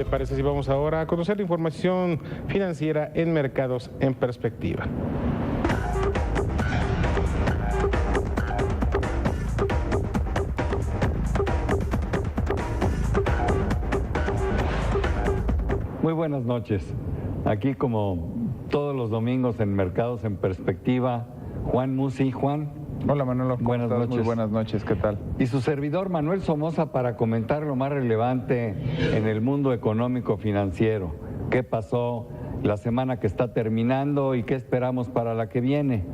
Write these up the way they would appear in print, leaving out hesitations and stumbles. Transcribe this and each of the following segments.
le parece si vamos ahora a conocer la información financiera en Mercados en Perspectiva? Muy buenas noches. Aquí como todos los domingos en Mercados en Perspectiva, Juan Musi. Juan. Hola Manolo, buenas noches. Muy buenas noches, ¿qué tal? Y su servidor Manuel Somoza para comentar lo más relevante en el mundo económico financiero. ¿Qué pasó la semana que está terminando y qué esperamos para la que viene?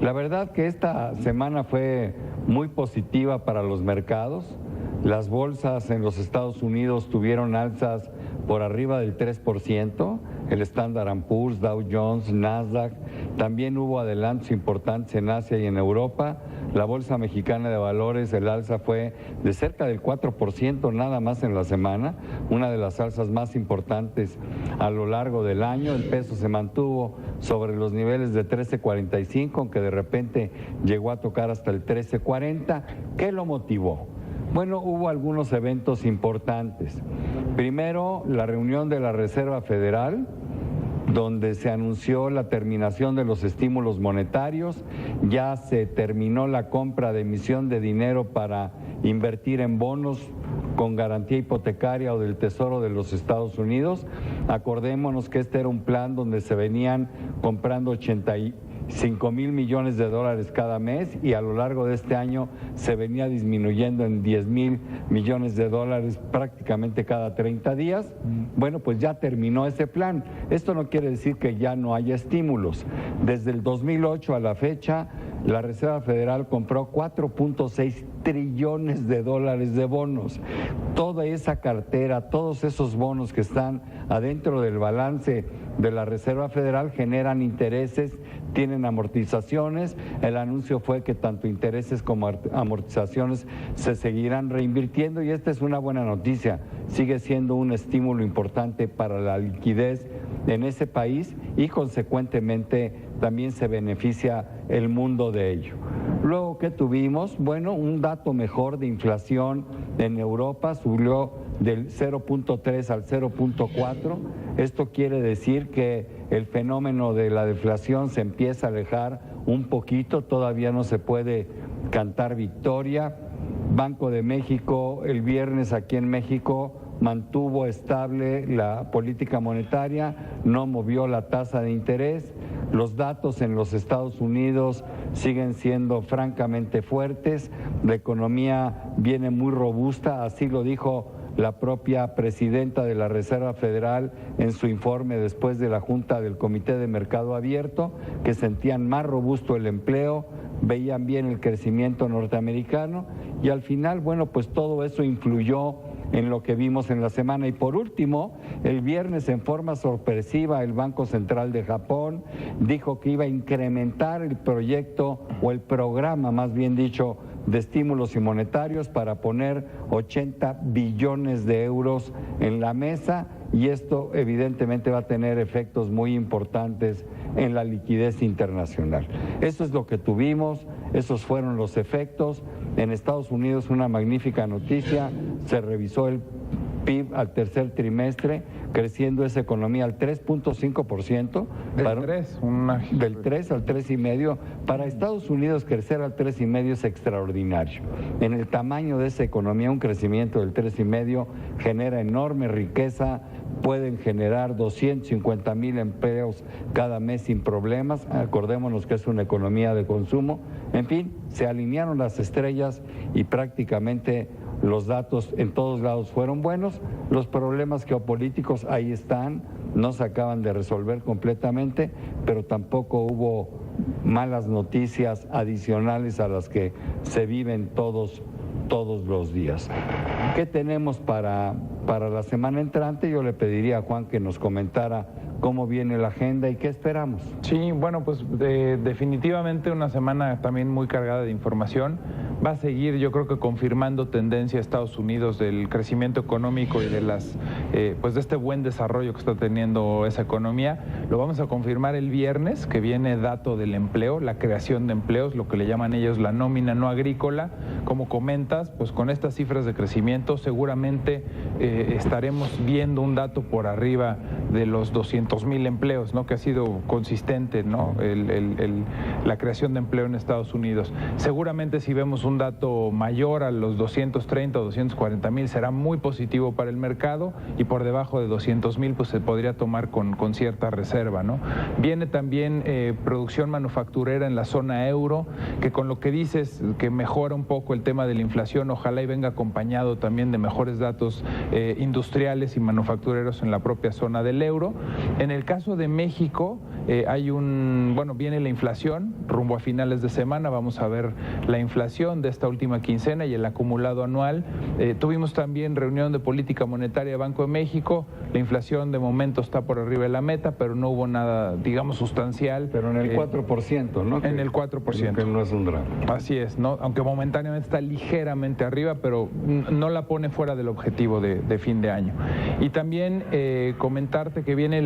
La verdad que esta semana fue muy positiva para los mercados. Las bolsas en los Estados Unidos tuvieron alzas por arriba del 3%, el Standard & Poor's, Dow Jones, Nasdaq. También hubo adelantos importantes en Asia y en Europa. La Bolsa Mexicana de Valores, el alza fue de cerca del 4% nada más en la semana, una de las alzas más importantes a lo largo del año. El peso se mantuvo sobre los niveles de 13.45, aunque de repente llegó a tocar hasta el 13.40. ¿Qué lo motivó? Bueno, hubo algunos eventos importantes. Primero, la reunión de la Reserva Federal, donde se anunció la terminación de los estímulos monetarios, ya se terminó la compra de emisión de dinero para invertir en bonos con garantía hipotecaria o del Tesoro de los Estados Unidos. Acordémonos que este era un plan donde se venían comprando 85,000 millones de dólares cada mes y a lo largo de este año se venía disminuyendo en 10,000 millones de dólares prácticamente cada 30 días. Bueno, pues ya terminó ese plan. Esto no quiere decir que ya no haya estímulos. Desde el 2008 a la fecha, la Reserva Federal compró 4.6 trillones de dólares de bonos. Toda esa cartera, todos esos bonos que están adentro del balance de la Reserva Federal generan intereses, tienen amortizaciones. El anuncio fue que tanto intereses como amortizaciones se seguirán reinvirtiendo y esta es una buena noticia. Sigue siendo un estímulo importante para la liquidez en ese país y consecuentemente también se beneficia el mundo de ello. Luego, ¿qué tuvimos? Bueno, un dato mejor de inflación en Europa, subió del 0.3 al 0.4. Esto quiere decir que el fenómeno de la deflación se empieza a alejar un poquito, todavía no se puede cantar victoria. Banco de México, el viernes aquí en México, mantuvo estable la política monetaria, no movió la tasa de interés. Los datos en los Estados Unidos siguen siendo francamente fuertes, la economía viene muy robusta, así lo dijo la propia presidenta de la Reserva Federal en su informe después de la Junta del Comité de Mercado Abierto, que sentían más robusto el empleo, veían bien el crecimiento norteamericano y al final, bueno, pues todo eso influyó en lo que vimos en la semana. Y por último, el viernes en forma sorpresiva el Banco Central de Japón dijo que iba a incrementar el proyecto o el programa, más bien dicho, de estímulos y monetarios para poner 80 billones de euros en la mesa y esto evidentemente va a tener efectos muy importantes en la liquidez internacional. Eso es lo que tuvimos, esos fueron los efectos. En Estados Unidos una magnífica noticia, se revisó el PIB al tercer trimestre, creciendo esa economía al 3.5%. Del 3 al 3,5%. Para Estados Unidos crecer al 3,5% es extraordinario. En el tamaño de esa economía un crecimiento del 3,5% genera enorme riqueza, pueden generar 250,000 empleos cada mes sin problemas. Acordémonos que es una economía de consumo. En fin, se alinearon las estrellas y prácticamente los datos en todos lados fueron buenos. Los problemas geopolíticos ahí están, no se acaban de resolver completamente, pero tampoco hubo malas noticias adicionales a las que se viven todos los días. ¿Qué tenemos para la semana entrante? Yo le pediría a Juan que nos comentara cómo viene la agenda y qué esperamos. Sí, bueno, pues definitivamente una semana también muy cargada de información. va a seguir, yo creo que confirmando tendencia a Estados Unidos del crecimiento económico y de pues de este buen desarrollo que está teniendo esa economía. Lo vamos a confirmar el viernes, que viene dato del empleo, la creación de empleos, lo que le llaman ellos la nómina no agrícola. Como comentas, pues con estas cifras de crecimiento seguramente estaremos viendo un dato por arriba de los 200,000 empleos, ¿no? Que ha sido consistente, ¿no? La creación de empleo en Estados Unidos. Seguramente si vemos un dato mayor a los 230 o 240,000 será muy positivo para el mercado, y por debajo de 200,000 pues se podría tomar con cierta reserva, ¿no? Viene también producción manufacturera en la zona euro, que con lo que dices que mejora un poco el tema de la inflación, ojalá y venga acompañado también de mejores datos industriales y manufactureros en la propia zona del euro. En el caso de México viene la inflación rumbo a finales de semana, vamos a ver la inflación de esta última quincena y el acumulado anual. Tuvimos también reunión de política monetaria de Banco de México, la inflación de momento está por arriba de la meta, pero no hubo nada, digamos, sustancial. Pero en el 4%, ¿no? En el 4%. Que no es un drama. Así es, ¿no? Aunque momentáneamente está ligeramente arriba, pero no la pone fuera del objetivo de fin de año. Y también comentarte que viene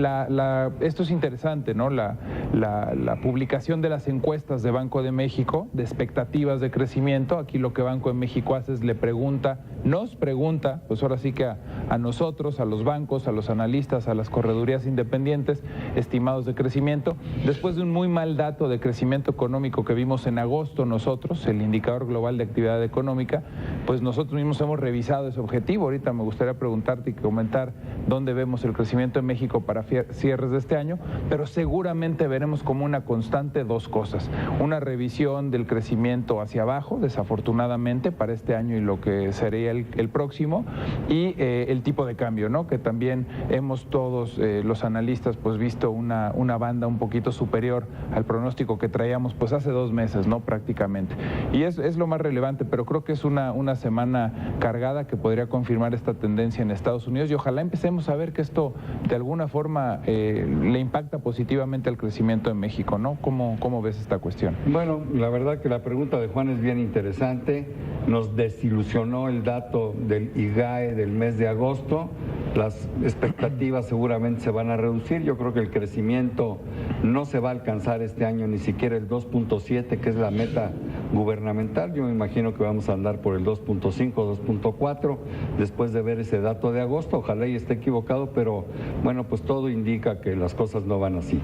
esto es interesante, ¿no? La publicación de las encuestas de Banco de México de expectativas de crecimiento. Aquí lo que Banco de México hace es nos pregunta, pues ahora sí que a nosotros, a los bancos, a los analistas, a las corredurías independientes, estimados de crecimiento. Después de un muy mal dato de crecimiento económico que vimos en agosto nosotros, el indicador global de actividad económica, pues nosotros mismos hemos revisado ese objetivo. Ahorita me gustaría preguntarte y comentar dónde vemos el crecimiento en México para cierres de este año, pero seguramente veremos como una constante dos cosas: una revisión del crecimiento hacia abajo, desafortunadamente, para este año y lo que sería el próximo, y el tipo de cambio, ¿no? Que también hemos todos los analistas pues visto una banda un poquito superior al pronóstico que traíamos pues hace 2 meses, ¿no? Prácticamente. Y es lo más relevante, pero creo que es una semana cargada que podría confirmar esta tendencia en Estados Unidos, y ojalá empecemos a ver que esto de alguna forma le impacta positivamente al crecimiento en México, ¿no? ¿Cómo ves esta cuestión? Bueno, la verdad que la pregunta de Juan es bien interesante. Nos desilusionó el dato del IGAE del mes de agosto. Las expectativas seguramente se van a reducir. Yo creo que el crecimiento no se va a alcanzar este año ni siquiera el 2.7, que es la meta gubernamental. Yo me imagino que vamos a andar por el 2.5, 2.4 después de ver ese dato de agosto. Ojalá y esté equivocado, pero bueno, pues todo indica que las cosas no van así.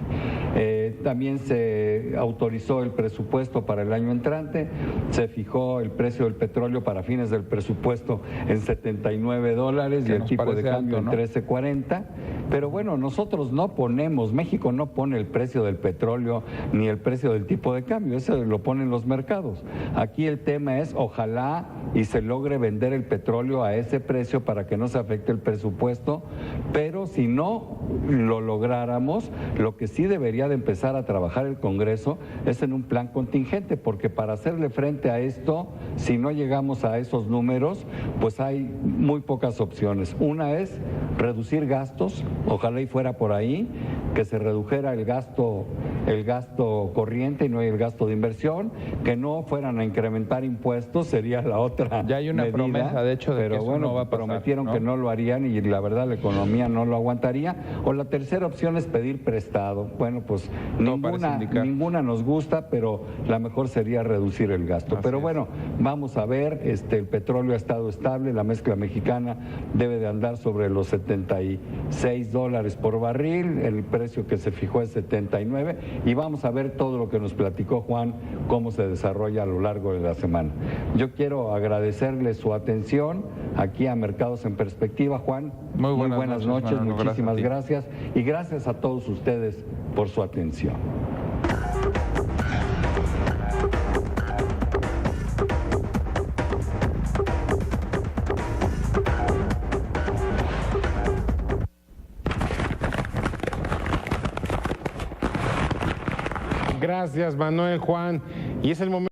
También se autorizó el presupuesto para el año entrante, se fijó el precio del petróleo para fines del presupuesto en $79 y el tipo de cambio en 13.40, pero bueno, nosotros no ponemos, México no pone el precio del petróleo ni el precio del tipo de cambio, eso lo ponen los mercados. Aquí el tema es ojalá y se logre vender el petróleo a ese precio para que no se afecte el presupuesto, pero si no lo lográramos, lo que sí debería de empezar a trabajar el Congreso es en un plan contingente, porque para hacerle frente a esto, si no llegamos a esos números, pues hay muy pocas opciones. Una es reducir gastos, ojalá y fuera por ahí, que se redujera el gasto corriente y no el gasto de inversión, que no fueran a incrementar impuestos, sería la otra. Ya hay una medida, promesa, de hecho, de pero que eso bueno, no va a pasar, prometieron, ¿no?, que no lo harían y la verdad la economía no lo aguantaría. O la tercera opción es pedir prestado. Bueno, pues ninguna nos gusta, pero la mejor sería reducir el gasto. Pero bueno, vamos a ver, el petróleo ha estado estable, la mezcla mexicana debe de andar sobre los $76 por barril, el precio que se fijó es 79, y vamos a ver todo lo que nos platicó Juan, cómo se desarrolla a lo largo de la semana. Yo quiero agradecerle su atención aquí a Mercados en Perspectiva, Juan. Muy buenas noches, muchísimas gracias, y gracias a todos ustedes por su atención. Gracias, Manuel, Juan. Y es el momento.